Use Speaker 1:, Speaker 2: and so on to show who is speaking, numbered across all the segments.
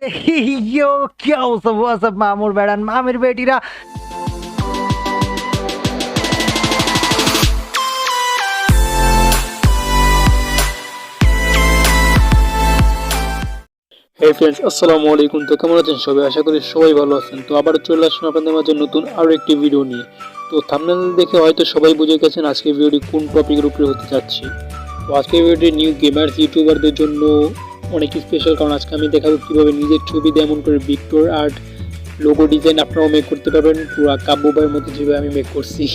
Speaker 1: यो क्या हो सब मामूर बैडन मामिर बेटीरा
Speaker 2: হে ফ্রেন্ডস, আসসালামু আলাইকুম। তো কেমন আছেন সবাই? আশা করি সবাই ভালো আছেন। তো আবার চলে আসলাম আপনাদের মাঝে নতুন আরও একটি ভিডিও নিয়ে। তো থাম্বনেল দেখে হয়তো সবাই বুঝে গেছেন আজকে ভিডিওটি কোন টপিকের উপরে হতে যাচ্ছে। তো আজকের ভিডিওটি নিউ গেমার্স ইউটিউবারদের জন্য অনেক স্পেশাল, কারণ আজকে আমি দেখাবো কীভাবে নিজের ছবি দিয়ে এমন করে ভিক্টর আর্ট লোগো ডিজাইন আপনারাও মেক করতে পারবেন, পুরো কাব্য ভাইয়ের মতো যেভাবে আমি মেক করছি।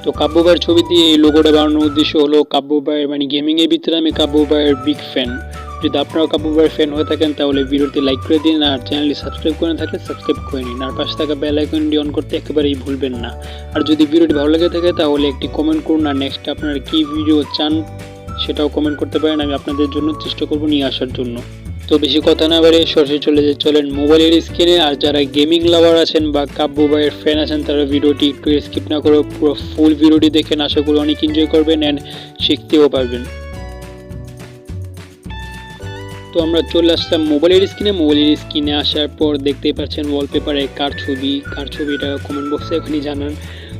Speaker 2: তো কাব্য ভাইয়ের ছবি দিয়ে এই লোগোটা বানানোর উদ্দেশ্য হলো কাব্য ভাইয়ের মানে গেমিংয়ের ভিতরে আমি কাব্য ভাইয়ের বিগ ফ্যান। যদি আপনারাও কাব্য ভাইয়ের ফ্যান হয়ে থাকেন তাহলে ভিডিওতে লাইক করে দিন, আর চ্যানেলটি সাবস্ক্রাইব করে থাকলে সাবস্ক্রাইব করে নিন, আর পাশে থাকা বেল আইকনটি অন করতে একেবারেই ভুলবেন না। আর যদি ভিডিওটি ভালো লেগে থাকে তাহলে একটি কমেন্ট করুন, আর নেক্সট আপনারা কী ভিডিও চান সেটাও কমেন্ট করতে পারেন, আমি আপনাদের জন্য চেষ্টা করব নিয়ে আসার জন্য। তো বেশি কথা না বাড়িয়ে সরাসরি চলেন মোবাইলের স্ক্রিনে। আর যারা গেমিং লাভার আছেন বা কাব্য ভাইয়ের ফ্যান আছেন তারা ভিডিওটি একটু স্কিপ না করে পুরো ফুল ভিডিওটি দেখেন, আশা করি অনেক এনজয় করবেন অ্যান্ড শিখতেও পারবেন। তো আমরা চলে আসলাম মোবাইলের স্ক্রিনে আসার পর দেখতেই পাচ্ছেন ওয়ালপেপারে কার ছবিটা কমেন্ট বক্সে এখনই জানান।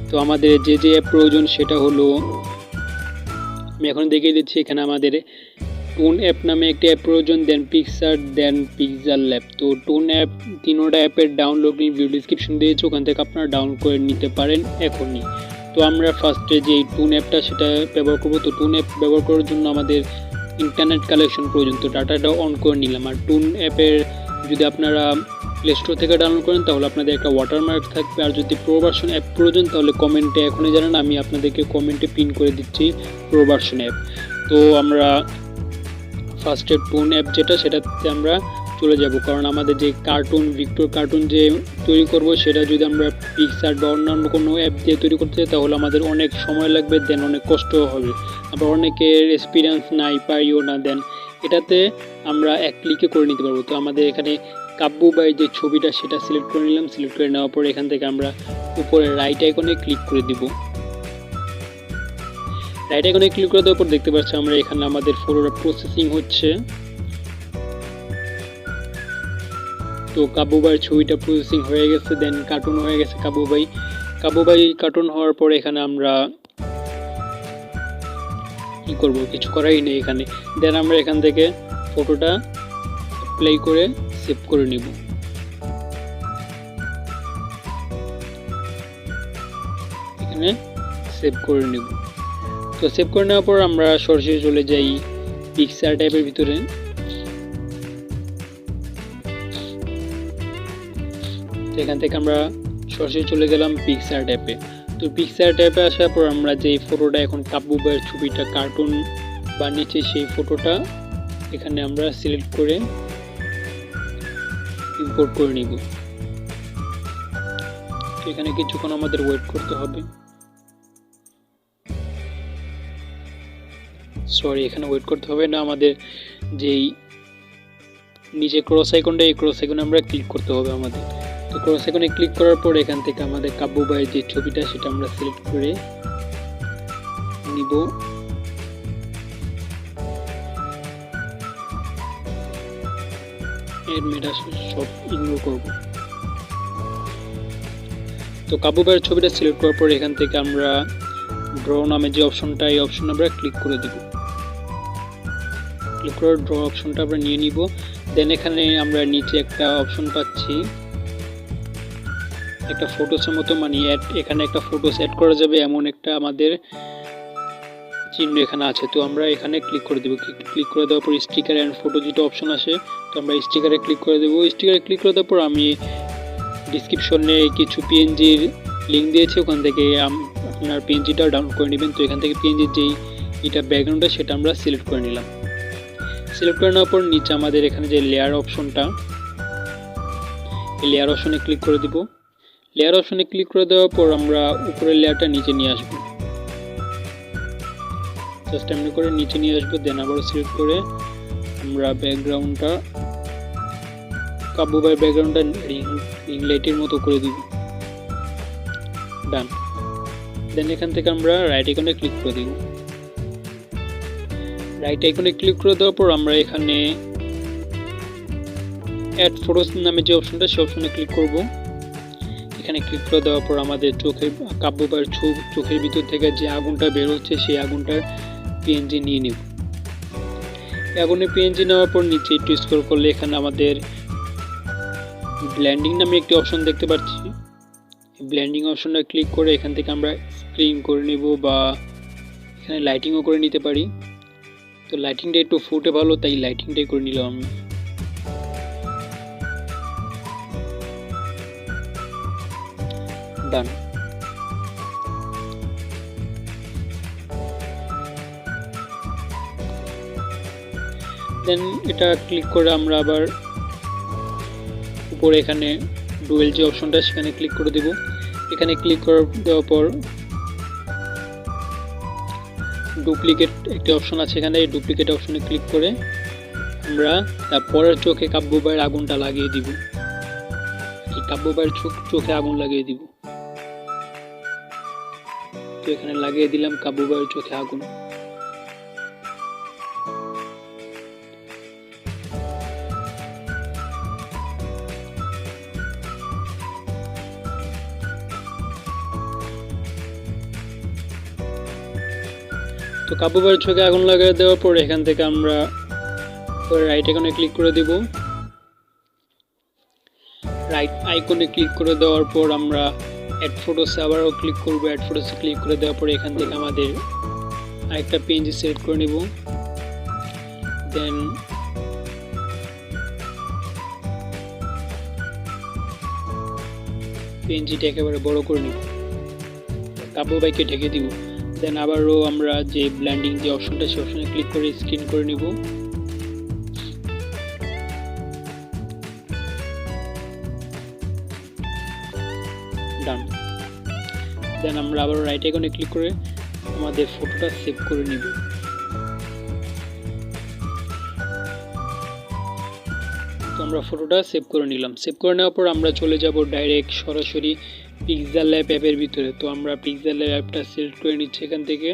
Speaker 2: তো আমাদের যে অ্যাপ প্রয়োজন সেটা হলো, আমি এখন দেখিয়ে দিচ্ছি, এখানে আমাদের টোন অ্যাপ নামে একটি অ্যাপ প্রয়োজন, দেন পিকসার্ট, দেন পিক্সেলল্যাব। তো টোন অ্যাপ তিনোটা অ্যাপের ডাউনলোড ভিডিও ডিসক্রিপশন দিয়েছে, ওখান থেকে আপনারা ডাউনলোড করে নিতে পারেন এখনই। তো আমরা ফার্স্টে যে টোন অ্যাপটা সেটা ব্যবহার করবো। তো টোন অ্যাপ ব্যবহার করার জন্য আমাদের ইন্টারনেট কালেকশন প্রয়োজন, তো ডাটাটা অন করে নিলাম। আর টোন অ্যাপের যদি আপনারা প্লে স্টোর থেকে ডাউনলোড করেন তাহলে আপনাদের একটা ওয়াটারমার্ক থাকবে, আর যদি প্রো ভার্সন অ্যাপ প্রয়োজন তাহলে কমেন্টে এখনই জানান, আমি আপনাদেরকে কমেন্টে পিন করে দিচ্ছি প্রো ভার্সন অ্যাপ। তো আমরা ফার্স্টে টোন অ্যাপ সেটাতে আমরা চলে যাব, কারণ আমাদের যে ভিক্টর কার্টুন যে তৈরি করব সেটা যদি আমরা পিকসার্ট বা অন্যান্য কোনো অ্যাপ দিয়ে তৈরি করতে চাই তাহলে আমাদের অনেক সময় লাগবে, দেন অনেক কষ্টও হবে, আবার অনেকের এক্সপিরিয়েন্স নাই, পারিও না, দেন এটাতে আমরা এক ক্লিকে করে নিতে পারবো। তো আমাদের এখানে কাব্য ভাইয়ের যে ছবিটা সেটা সিলেক্ট করে নিলাম। সিলেক্ট করে নেওয়ার পরে এখান থেকে আমরা উপরে রাইট আইকনে ক্লিক করে দিব। রাইট আইকনে ক্লিক করে দেওয়ার পর দেখতে পাচ্ছি আমরা এখানে আমাদের ফটোটা প্রসেসিং হচ্ছে। তো কাব্য ভাইয়ের ছবিটা প্রসেসিং হয়ে গেছে, দেন কার্টুন হয়ে গেছে কাব্য ভাই কার্টুন হওয়ার পরে এখানে আমরা কি করব, কিছু করাই নেই এখানে। দেন আমরা এখান থেকে ফটোটা প্লে করে সেভ করে নিব। এখানে সেভ করে নিব। তো সেভ করে নেওয়ার পর আমরা সরাসরি চলে যাই পিকচার ট্যাবের ভিতরে। এখান থেকে আমরা সরাসরি চলে গেলাম পিকচার ট্যাবে। তো পিকচার ট্যাবে আসার পর আমরা যে ফটোটা এখন কাব্য ভাইয়ের ছবিটা কার্টুন বানিয়েছি সেই ফটোটা এখানে আমরা সিলেক্ট করে ইম্পোর্ট করে নিব। এখানে কিছুক্ষণ আমাদের ওয়েট করতে হবে, এখানে ওয়েট করতে হবে না, আমাদের যেই নিচে ক্রস আইকনটা এই ক্রস আইকনে আমরা ক্লিক করতে হবে আমাদের। তো ক্রস আইকনে ক্লিক করার পর এখান থেকে আমাদের কাব্য ভাইয়ের যে ছবিটা সেটা আমরা সিলেক্ট করে নিব। এর মেটা সব ইগনোর করব। তো কাব্য ভাইয়ের ছবিটা সিলেক্ট করার পর এখান থেকে আমরা ড্র নামে যে অপশনটা এই অপশন আমরা ক্লিক করে দেব। ক্লিক করে ড্র অপশনটা আমরা নিয়ে নিব। দেন এখানে আমরা নিচে একটা অপশন পাচ্ছি একটা ফটোসের মতো, মানে এখানে একটা ফটোস অ্যাড করা যাবে এমন একটা আমাদের চিহ্ন এখানে আছে। তো আমরা এখানে ক্লিক করে দেবো। ক্লিক করে দেওয়ার পর স্টিকার অ্যান্ড ফটো যেটা অপশন আসে, তো আমরা স্টিকারে ক্লিক করে দেবো। স্টিকারে ক্লিক করে দেওয়ার পর আমি ডিসক্রিপশনে কিছু পিএনজির লিঙ্ক দিয়েছি, ওখান থেকে আপনার পিএনজিটা ডাউনলোড করে নেবেন। তো এখান থেকে পিএনজির যেই এটা ব্যাকগ্রাউন্ডটা সেটা আমরা সিলেক্ট করে নিলাম। সিলেক্ট করে নেওয়ার পর নিচে আমাদের এখানে যে লেয়ার অপশনটা, এই লেয়ার অপশনে ক্লিক করে দিব। লেয়ার অপশনে ক্লিক করে দেওয়ার পর আমরা উপরের লেয়ারটা নিচে নিয়ে আসবো, জাস্ট এমনি করে নিচে নিয়ে আসবো। দেন আবার সিলেক্ট করে আমরা ব্যাকগ্রাউন্ডটা কাব্য ভাইয়ের ব্যাকগ্রাউন্ডটা রিং লাইটের মতো করে দিব। ডান। দেন এখান থেকে আমরা রাইট আইকনে ক্লিক করে দিব। রাইট আইকনে ক্লিক করে দেওয়ার পর আমরা এখানে অ্যাড ফটোস নামে যে অপশনটা সেই অপশনে ক্লিক করব। এখানে ক্লিক করে দেওয়ার পর আমাদের চোখের কাব্য বা চোখের ভিতর থেকে যে আগুনটা বের হচ্ছে সেই আগুনটার পিএনজি নিয়ে নেব। আগুনের পিএনজি নেওয়ার পর নিচে একটু স্ক্রল করলে এখানে আমাদের ব্লেন্ডিং নামে একটি অপশন দেখতে পাচ্ছি। ব্লেন্ডিং অপশনটা ক্লিক করে এখান থেকে আমরা স্ক্রিন করে নেব বা এখানে লাইটিংও করে নিতে পারি। তো লাইটিংটা একটু ফুটে ভালো, তাই লাইটিংটাই করে নিলাম আমি। ডান। দেন এটা ক্লিক করে আমরা আবার উপরে এখানে ডুয়েল যে অপশনটা সেখানে ক্লিক করে দেব। এখানে ক্লিক করে দেওয়ার পর ডুপ্লিকেট একটি অপশন আছে, এখানে এই ডুপ্লিকেট অপশনে ক্লিক করে আমরা তারপরের চোখে কাব্য ভাইয়ের আগুনটা লাগিয়ে দিব। এই কাব্য ভাইয়ের চোখে আগুন লাগিয়ে দিব। তো এখানে লাগিয়ে দিলাম কাব্য ভাইয়ের চোখে আগুন। তো কাব্য ভাইয়ের চোখে আগুন লাগিয়ে দেওয়ার পর এখান থেকে আমরা রাইট আইকনে ক্লিক করে দেব। রাইট আইকনে ক্লিক করে দেওয়ার পর আমরা অ্যাড ফটোসে আবারও ক্লিক করব। অ্যাড ফটোসে ক্লিক করে দেওয়ার পর এখান থেকে আমাদের আরেকটা পিএনজি সিলেক্ট করে নেব। দেন পিএনজিটা একেবারে বড় করে নেব, কাব্য ভাইকে ঢেকে দিব। দেন আবারও আমরা যে ব্লেন্ডিং যে অপশনটা সেই অপশনে ক্লিক করে স্ক্রিন করে নেব। ডান। দেন আমরা আবার রাইট আইকনে ক্লিক করে আমাদের ফটোটা সেভ করে নিব। তো আমরা ফটোটা সেভ করে নিলাম। সেভ করে নেওয়ার পর আমরা চলে যাব ডাইরেক্ট সরাসরি পিক্সেলল্যাব অ্যাপের ভিতরে। তো আমরা পিক্সেলল্যাব অ্যাপটা সিলেক্ট করে নিচ্ছি এখান থেকে।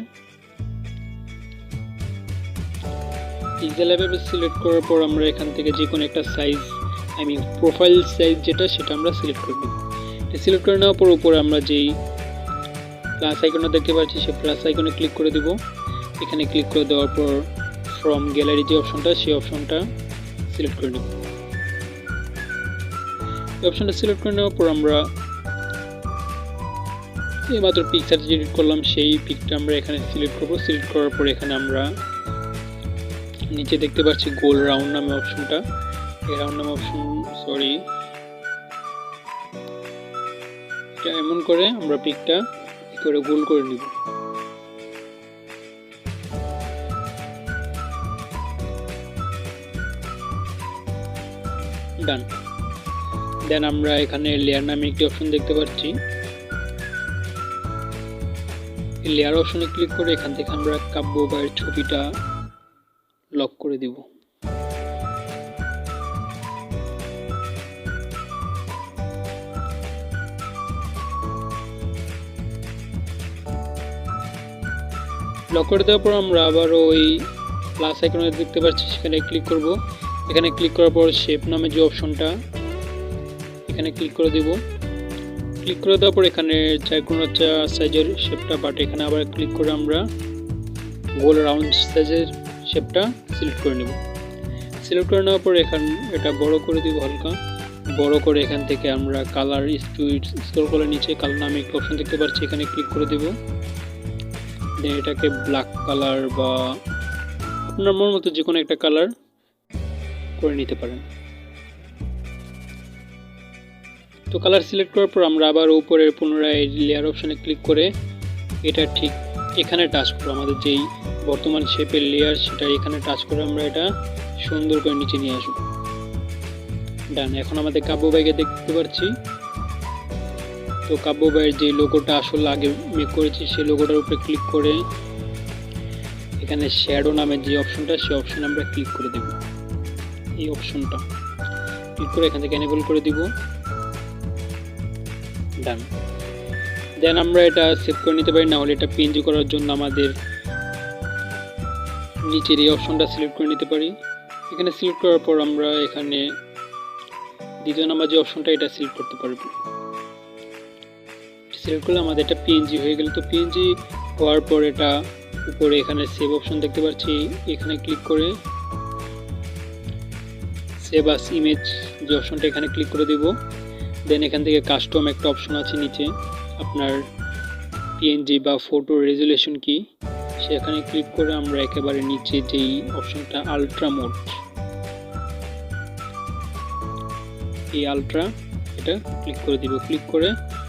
Speaker 2: পিক্সেলল্যাব অ্যাপে সিলেক্ট করার পর আমরা এখান থেকে যে কোনো একটা সাইজ, প্রোফাইল সাইজ যেটা সেটা আমরা সিলেক্ট করে নেব। সিলেক্ট করে নেওয়ার পর উপরে আমরা যেই প্লাস আইকনটা দেখতে পাচ্ছি সেই প্লাস আইকনে ক্লিক করে দেব। এখানে ক্লিক করে দেওয়ার পর ফ্রম গ্যালারি যে অপশনটা সেই অপশনটা সিলেক্ট করে নেব। এই অপশনটা সিলেক্ট করে নেওয়ার পর আমরা এইমাত্র পিকচার এডিট করলাম সেই পিকটা আমরা এখানে সিলেক্ট করব। সিলেক্ট করার পর এখানে আমরা নিচে দেখতে পাচ্ছি গোল রাউন্ড নামে অপশনটা, এই রাউন্ড নামে অপশন এটা এমন করে আমরা পিকটা করে গোল করে নিব। ডান। দেন আমরা এখানে লেয়ার নামে একটি অপশন দেখতে পাচ্ছি, লেয়ার অপশনে ক্লিক করে এখান থেকে আমরা কাব্য ভাইয়ের ছবিটা লক করে দেব। লক করে দেওয়ার পর আমরা আবার ওই প্লাস আইকনে দেখতে পাচ্ছি সেখানে ক্লিক করব। এখানে ক্লিক করার পর শেপ নামে যে অপশনটা এখানে ক্লিক করে দেব। ক্লিক করে দেওয়ার পর এখানে যে কোনো একটা সাইজের শেপটা বাটে এখানে আবার ক্লিক করে আমরা গোল রাউন্ড সাইজের শেপটা সিলেক্ট করে নেব। সিলেক্ট করে নেওয়ার পর এখানে এটা বড় করে দিব, হালকা বড় করে এখান থেকে আমরা কালার স্ক্রল করে নিচে কালার নামে একটা অপশন দেখতে পাচ্ছি এখানে ক্লিক করে দেব। দেন এটাকে ব্ল্যাক কালার বা আপনার মন মতো যে কোনো একটা কালার করে নিতে পারেন। তো কালার সিলেক্ট করার পর আমরা আবার উপরের পুনরায় লেয়ার অপশনে ক্লিক করে এটা ঠিক এখানে টাচ করব, আমাদের যেই বর্তমান শেপের লেয়ার সেটা এখানে টাচ করে আমরা এটা সুন্দর করে নিচে নিয়ে আসব। ডান। এখন আমাদের কাব্য ভাইকে দেখতে পাচ্ছি। তো কাব্য ভাইয়ের যে লোগোটা আসলে আগে মেক করেছি সেই লোগোটার উপরে ক্লিক করে এখানে শ্যাডো নামের যে অপশনটা সেই অপশনে আমরা ক্লিক করে দেব। এই অপশনটা ক্লিক করে এখান থেকে এনেবল করে দিব। ডান। দেন আমরা এটা সেভ করে নিতে পারি, না হলে এটা পিএনজি করার জন্য আমাদের নিচের এই অপশনটা সিলেক্ট করে নিতে পারি। এখানে সিলেক্ট করার পর আমরা এখানে দ্বিতীয় নাম্বার যে অপশনটা এটা সিলেক্ট করতে পারবো। সিলেক্ট করলে আমাদের এটা পিএনজি হয়ে গেল। তো পিএনজি হওয়ার পর এটা উপরে এখানে সেভ অপশন দেখতে পাচ্ছি, এখানে ক্লিক করে সেভ আস ইমেজ যে অপশনটা এখানে ক্লিক করে দেব। দেন এখান থেকে কাস্টম একটা অপশন আছে নিচে, আপনার পিএনজি বা ফটো রেজুলেশন কি সেখানে ক্লিক করে আমরা একেবারে নিচে যেই অপশনটা আলট্রা মোড, এই আলট্রা এটা ক্লিক করে দিব। ক্লিক করে